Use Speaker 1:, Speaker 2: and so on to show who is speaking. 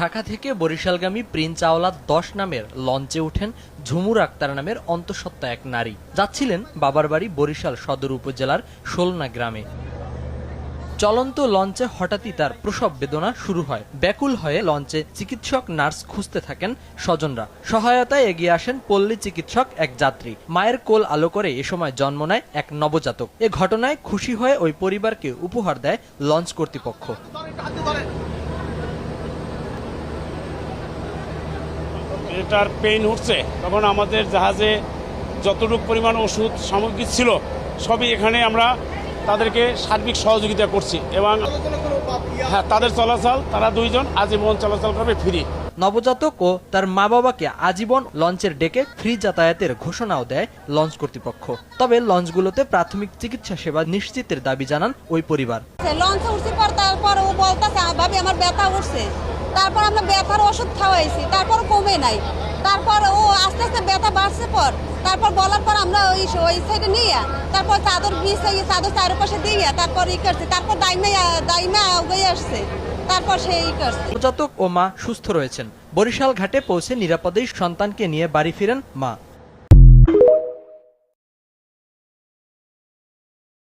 Speaker 1: ঢাকা থেকে বরিশালগামী প্রিন্স আওলাদ 10 নামের লঞ্চে ওঠেন ঝুমুর আক্তার নামের অন্তঃসত্ত্বা এক নারী। যাচ্ছিলেন বাবার বাড়ি বরিশাল সদর উপজেলার শোলনা গ্রামে। চলন্ত লঞ্চে হঠাৎই তার প্রসব বেদনা শুরু হয়। ব্যাকুল হয়ে লঞ্চে চিকিৎসক নার্স খুঁজতে থাকেন স্বজনরা। সহায়তায় এগিয়ে আসেন পল্লী চিকিৎসক এক যাত্রী। মায়ের কোল আলো করে এ সময় জন্ম নেয় এক নবজাতক। এ ঘটনায় খুশি হয়ে ওই পরিবারকে উপহার দেয় লঞ্চ কর্তৃপক্ষ।
Speaker 2: এটার পেইন উঠছে তখন আমাদের জাহাজে যতটুকু পরিমাণ ওষুধ সামগ্রী ছিল সবই এখানে আমরা তাদেরকে সার্বিক সহযোগিতা করছি এবং হ্যাঁ তাদের চলাচল তারা দুইজন আজীবন চলাচল করবে ফ্রি।
Speaker 1: নবজাতক ও তার মা বাবাকে আজীবন লঞ্চের ডেকে ফ্রি যাতায়াতের ঘোষণাও দেয় লঞ্চ কর্তৃপক্ষ। তবে লঞ্চগুলোতে প্রাথমিক চিকিৎসা সেবা নিশ্চিতের দাবি জানান ওই পরিবার।
Speaker 3: লঞ্চে উঠছি পর তারপর ও বলতেছে ভাবি আমার ব্যথা উঠছে, তারপর আমরা ব্যথার ওষুধ খাওয়াইছি, তারপর কমে নাই, তারপর ও আস্তে আস্তে ব্যথা বাড়ছে পর তারপর বলার পর আমরা ওই সাইডে নিয়ে তারপর চাদর বিছাইয়ে চাদর চারপাশে দিয়ে তারপর ই করছে, তারপর দাইমা উগে আসছে, তারপর সেই করছে।
Speaker 1: নবজাতক ও মা সুস্থ রয়েছেন। বরিশাল ঘাটে পৌঁছে নিরাপদেই সন্তানকে নিয়ে বাড়ি ফিরেন মা।